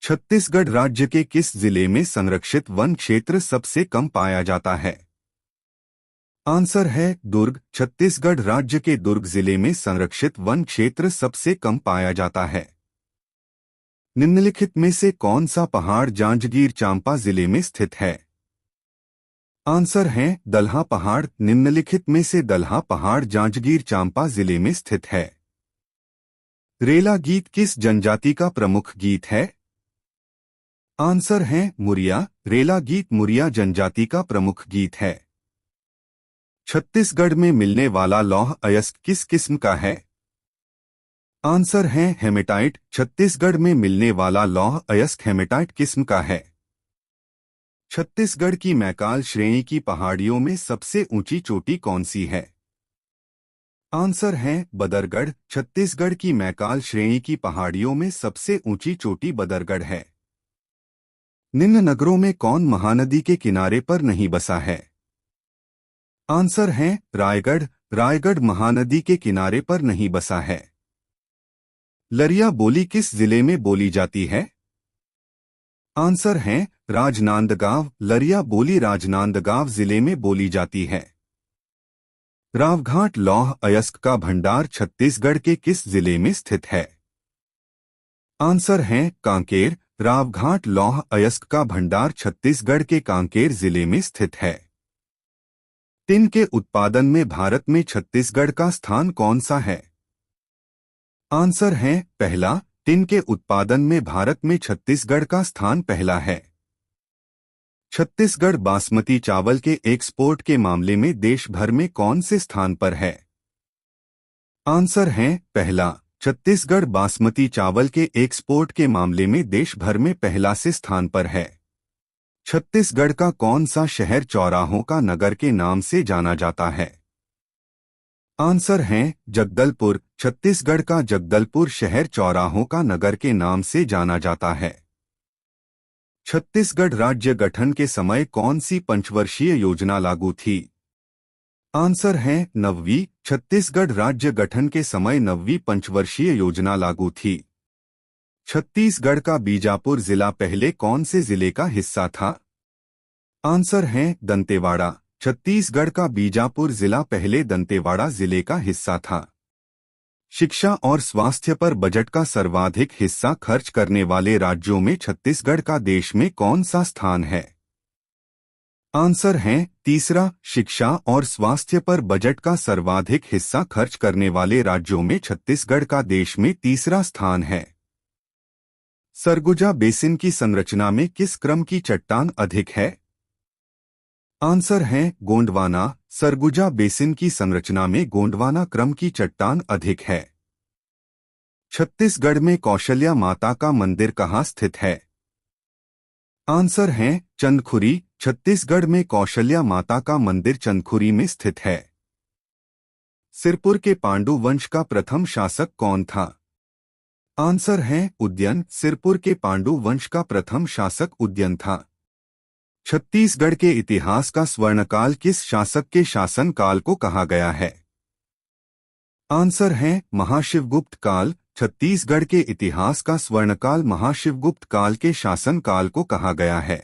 छत्तीसगढ़ राज्य के किस जिले में संरक्षित वन क्षेत्र सबसे कम पाया जाता है? आंसर है दुर्ग। छत्तीसगढ़ राज्य के दुर्ग जिले में संरक्षित वन क्षेत्र सबसे कम पाया जाता है। निम्नलिखित में से कौन सा पहाड़ जांजगीर चांपा जिले में स्थित है? आंसर है दल्हा पहाड़। निम्नलिखित में से दल्हा पहाड़ जांजगीर चांपा जिले में स्थित है। रेला गीत किस जनजाति का प्रमुख गीत है? आंसर है मुरिया। रेला गीत मुरिया जनजाति का प्रमुख गीत है। छत्तीसगढ़ में मिलने वाला लौह अयस्क किस किस्म का है? आंसर है हेमेटाइट। छत्तीसगढ़ में मिलने वाला लौह अयस्क हेमेटाइट किस्म का है। छत्तीसगढ़ की मैकाल श्रेणी की पहाड़ियों में सबसे ऊंची चोटी कौन सी है? आंसर है बदरगढ़। छत्तीसगढ़ की मैकाल श्रेणी की पहाड़ियों में सबसे ऊंची चोटी बदरगढ़ है। निम्न नगरों में कौन महानदी के किनारे पर नहीं बसा है? आंसर है रायगढ़। रायगढ़ महानदी के किनारे पर नहीं बसा है। लरिया बोली किस जिले में बोली जाती है? आंसर है राजनांदगांव। लरिया बोली राजनांदगांव जिले में बोली जाती है। रावघाट लौह अयस्क का भंडार छत्तीसगढ़ के किस जिले में स्थित है? आंसर है कांकेर। रावघाट लौह अयस्क का भंडार छत्तीसगढ़ के कांकेर जिले में स्थित है। टिन के उत्पादन में भारत में छत्तीसगढ़ का स्थान कौन सा है? आंसर है पहला। टिन के उत्पादन में भारत में छत्तीसगढ़ का स्थान पहला है। छत्तीसगढ़ बासमती चावल के एक्सपोर्ट के मामले में देश भर में कौन से स्थान पर है? आंसर है पहला। छत्तीसगढ़ बासमती चावल के एक्सपोर्ट के मामले में देश भर में पहला से स्थान पर है। छत्तीसगढ़ का कौन सा शहर चौराहों का नगर के नाम से जाना जाता है? आंसर है जगदलपुर। छत्तीसगढ़ का जगदलपुर शहर चौराहों का नगर के नाम से जाना जाता है। छत्तीसगढ़ राज्य गठन के समय कौन सी पंचवर्षीय योजना लागू थी? आंसर है नववीं। छत्तीसगढ़ राज्य गठन के समय नववीं पंचवर्षीय योजना लागू थी। छत्तीसगढ़ का बीजापुर जिला पहले कौन से जिले का हिस्सा था? आंसर है दंतेवाड़ा। छत्तीसगढ़ का बीजापुर जिला पहले दंतेवाड़ा जिले का हिस्सा था। शिक्षा और स्वास्थ्य पर बजट का सर्वाधिक हिस्सा खर्च करने वाले राज्यों में छत्तीसगढ़ का देश में कौन सा स्थान है? आंसर है तीसरा। शिक्षा और स्वास्थ्य पर बजट का सर्वाधिक हिस्सा खर्च करने वाले राज्यों में छत्तीसगढ़ का देश में तीसरा स्थान है। सरगुजा बेसिन की संरचना में किस क्रम की चट्टान अधिक है? आंसर है गोंडवाना। सरगुजा बेसिन की संरचना में गोंडवाना क्रम की चट्टान अधिक है। छत्तीसगढ़ में कौशल्या माता का मंदिर कहाँ स्थित है? आंसर है चंदखुरी। छत्तीसगढ़ में कौशल्या माता का मंदिर चंदखुरी में स्थित है। सिरपुर के पांडु वंश का प्रथम शासक कौन था? आंसर है उदयन। सिरपुर के पांडु वंश का प्रथम शासक उदयन था। छत्तीसगढ़ के इतिहास का स्वर्णकाल किस शासक के शासनकाल को कहा गया है? आंसर है महाशिवगुप्त काल। छत्तीसगढ़ के इतिहास का स्वर्णकाल महाशिवगुप्त काल के शासनकाल को कहा गया है।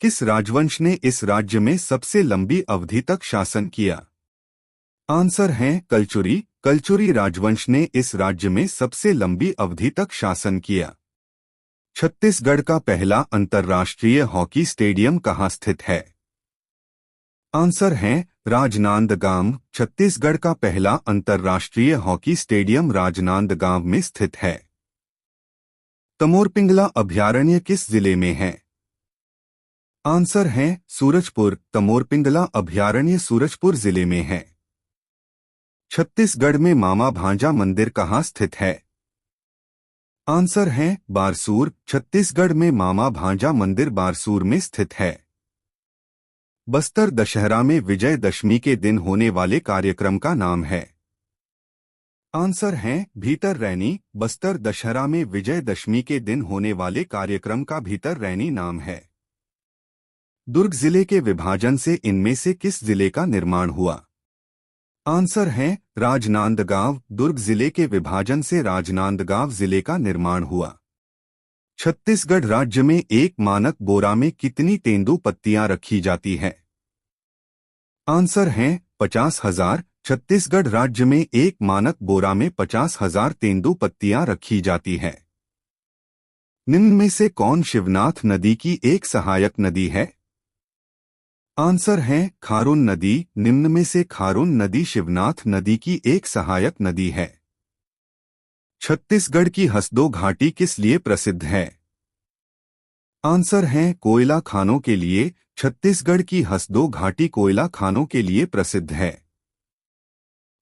किस राजवंश ने इस राज्य में सबसे लंबी अवधि तक शासन किया? आंसर है कलचुरी। कलचुरी राजवंश ने इस राज्य में सबसे लंबी अवधि तक शासन किया। छत्तीसगढ़ का पहला अंतर्राष्ट्रीय हॉकी स्टेडियम कहाँ स्थित है? आंसर है राजनांदगांव। छत्तीसगढ़ का पहला अंतर्राष्ट्रीय हॉकी स्टेडियम राजनांदगांव में स्थित है। तमोरपिंगला अभयारण्य किस जिले में है? आंसर है सूरजपुर। तमोरपिंगला अभयारण्य सूरजपुर जिले में है। छत्तीसगढ़ में मामा भांजा मंदिर कहाँ स्थित है? आंसर है बारसूर। छत्तीसगढ़ में मामा भांजा मंदिर बारसूर में स्थित है। बस्तर दशहरा में विजयदशमी के दिन होने वाले कार्यक्रम का नाम है? आंसर है भीतर रैनी। बस्तर दशहरा में विजयदशमी के दिन होने वाले कार्यक्रम का भीतर रैनी नाम है। दुर्ग जिले के विभाजन से इनमें से किस जिले का निर्माण हुआ? आंसर है राजनांदगांव। दुर्ग जिले के विभाजन से राजनांदगांव जिले का निर्माण हुआ। छत्तीसगढ़ राज्य में एक मानक बोरा में कितनी तेंदू पत्तियां रखी जाती हैं? आंसर है 50,000। छत्तीसगढ़ राज्य में एक मानक बोरा में 50,000 तेंदू पत्तियां रखी जाती हैं। निम्न में से कौन शिवनाथ नदी की एक सहायक नदी है? आंसर है खारून नदी। निम्न में से खारून नदी शिवनाथ नदी की एक सहायक नदी है। छत्तीसगढ़ की हसदो घाटी किस लिए प्रसिद्ध है? आंसर है कोयला खानों के लिए। छत्तीसगढ़ की हसदो घाटी कोयला खानों के लिए प्रसिद्ध है।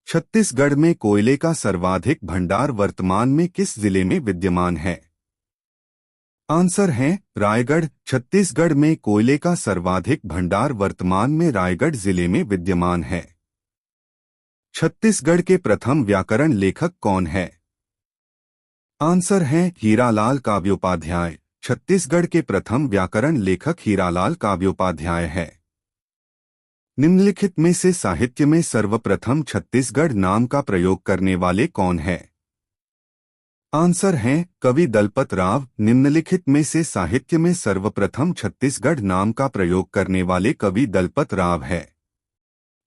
छत्तीसगढ़ में कोयले का सर्वाधिक भंडार वर्तमान में किस जिले में विद्यमान है? आंसर है रायगढ़। छत्तीसगढ़ में कोयले का सर्वाधिक भंडार वर्तमान में रायगढ़ जिले में विद्यमान है। छत्तीसगढ़ के प्रथम व्याकरण लेखक कौन है? आंसर है हीरालाल काव्योपाध्याय। छत्तीसगढ़ के प्रथम व्याकरण लेखक हीरालाल काव्योपाध्याय है। निम्नलिखित में से साहित्य में सर्वप्रथम छत्तीसगढ़ नाम का प्रयोग करने वाले कौन है? आंसर है कवि दलपत राव। निम्नलिखित में से साहित्य में सर्वप्रथम छत्तीसगढ़ नाम का प्रयोग करने वाले कवि दलपत राव है।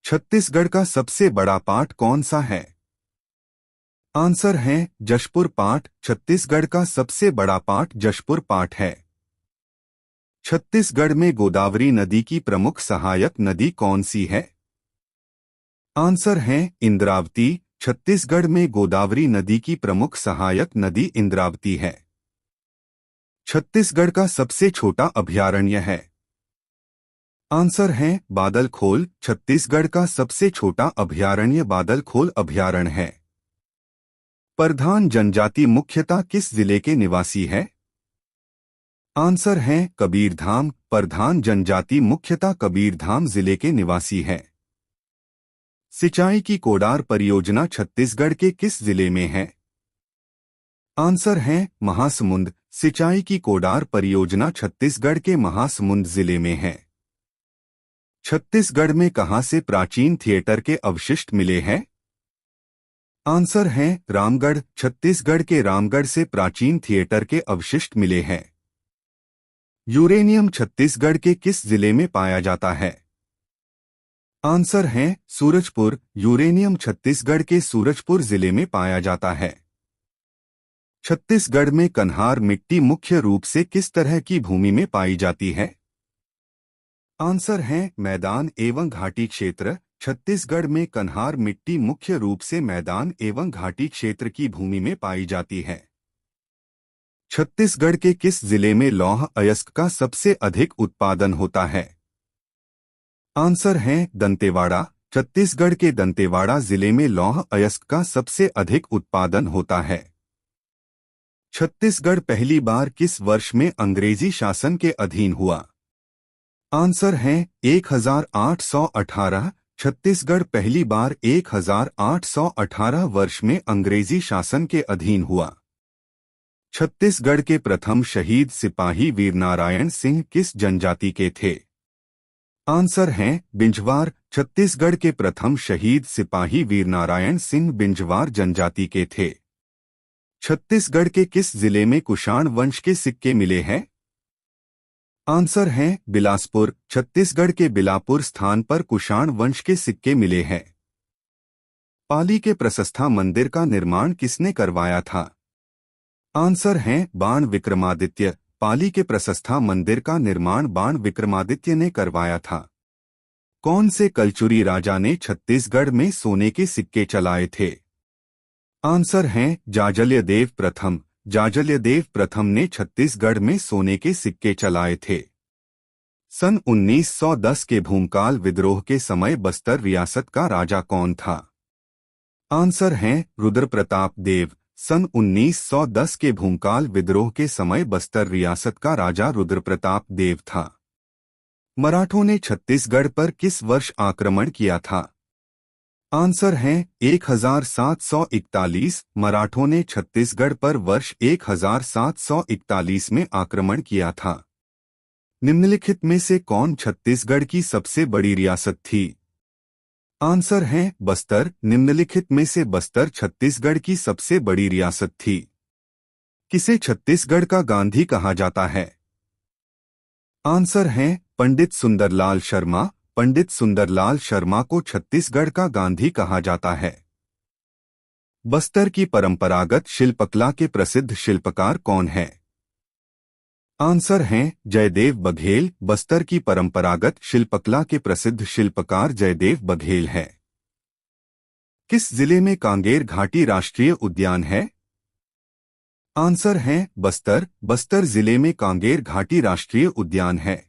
छत्तीसगढ़ का सबसे बड़ा पाट कौन सा है? आंसर है जशपुर पाट। छत्तीसगढ़ का सबसे बड़ा पाट जशपुर पाट है। छत्तीसगढ़ में गोदावरी नदी की प्रमुख सहायक नदी कौन सी है? आंसर है इंद्रावती। छत्तीसगढ़ में गोदावरी नदी की प्रमुख सहायक नदी इंद्रावती है। छत्तीसगढ़ का सबसे छोटा अभयारण्य है? आंसर है बादलखोल। छत्तीसगढ़ का सबसे छोटा अभयारण्य बादलखोल अभयारण्य है। परधान जनजाति मुख्यतः किस जिले के निवासी है? आंसर है कबीरधाम। परधान जनजाति मुख्यतः कबीरधाम जिले के निवासी है। सिंचाई की कोडार परियोजना छत्तीसगढ़ के किस जिले में है? आंसर है महासमुंद। सिंचाई की कोडार परियोजना छत्तीसगढ़ के महासमुंद जिले में है। छत्तीसगढ़ में कहां से प्राचीन थिएटर के अवशिष्ट मिले हैं? आंसर है रामगढ़। छत्तीसगढ़ के रामगढ़ से प्राचीन थिएटर के अवशिष्ट मिले हैं। यूरेनियम छत्तीसगढ़ के किस जिले में पाया जाता है? आंसर है सूरजपुर। यूरेनियम छत्तीसगढ़ के सूरजपुर जिले में पाया जाता है। छत्तीसगढ़ में कन्हार मिट्टी मुख्य रूप से किस तरह की भूमि में पाई जाती है? आंसर है मैदान एवं घाटी क्षेत्र। छत्तीसगढ़ में कन्हार मिट्टी मुख्य रूप से मैदान एवं घाटी क्षेत्र की भूमि में पाई जाती है। छत्तीसगढ़ के किस जिले में लौह अयस्क का सबसे अधिक उत्पादन होता है? आंसर है दंतेवाड़ा। छत्तीसगढ़ के दंतेवाड़ा जिले में लौह अयस्क का सबसे अधिक उत्पादन होता है। छत्तीसगढ़ पहली बार किस वर्ष में अंग्रेजी शासन के अधीन हुआ? आंसर है 1818। छत्तीसगढ़ पहली बार 1818 वर्ष में अंग्रेजी शासन के अधीन हुआ। छत्तीसगढ़ के प्रथम शहीद सिपाही वीरनारायण सिंह किस जनजाति के थे? आंसर है बिंझवार। छत्तीसगढ़ के प्रथम शहीद सिपाही वीरनारायण सिंह बिंझवार जनजाति के थे। छत्तीसगढ़ के किस जिले में कुषाण वंश के सिक्के मिले हैं? आंसर है बिलासपुर। छत्तीसगढ़ के बिलापुर स्थान पर कुषाण वंश के सिक्के मिले हैं। पाली के प्रशस्ता मंदिर का निर्माण किसने करवाया था? आंसर है बाण विक्रमादित्य। पाली के प्रशस्ता मंदिर का निर्माण बाण विक्रमादित्य ने करवाया था। कौन से कलचुरी राजा ने छत्तीसगढ़ में सोने के सिक्के चलाए थे? आंसर है जाजल्यदेव प्रथम। जाजल्यदेव प्रथम ने छत्तीसगढ़ में सोने के सिक्के चलाए थे। सन 1910 के भूमकाल विद्रोह के समय बस्तर रियासत का राजा कौन था? आंसर है रुद्रप्रताप देव। सन 1910 के भूमकाल विद्रोह के समय बस्तर रियासत का राजा रुद्रप्रताप देव था। मराठों ने छत्तीसगढ़ पर किस वर्ष आक्रमण किया था? आंसर है 1741। मराठों ने छत्तीसगढ़ पर वर्ष 1741 में आक्रमण किया था। निम्नलिखित में से कौन छत्तीसगढ़ की सबसे बड़ी रियासत थी? आंसर है बस्तर। निम्नलिखित में से बस्तर छत्तीसगढ़ की सबसे बड़ी रियासत थी। किसे छत्तीसगढ़ का गांधी कहा जाता है? आंसर है पंडित सुंदरलाल शर्मा। पंडित सुंदरलाल शर्मा को छत्तीसगढ़ का गांधी कहा जाता है। बस्तर की परंपरागत शिल्पकला के प्रसिद्ध शिल्पकार कौन है? आंसर है जयदेव बघेल। बस्तर की परंपरागत शिल्पकला के प्रसिद्ध शिल्पकार जयदेव बघेल है। किस जिले में कांगेर घाटी राष्ट्रीय उद्यान है? आंसर है बस्तर। बस्तर जिले में कांगेर घाटी राष्ट्रीय उद्यान है।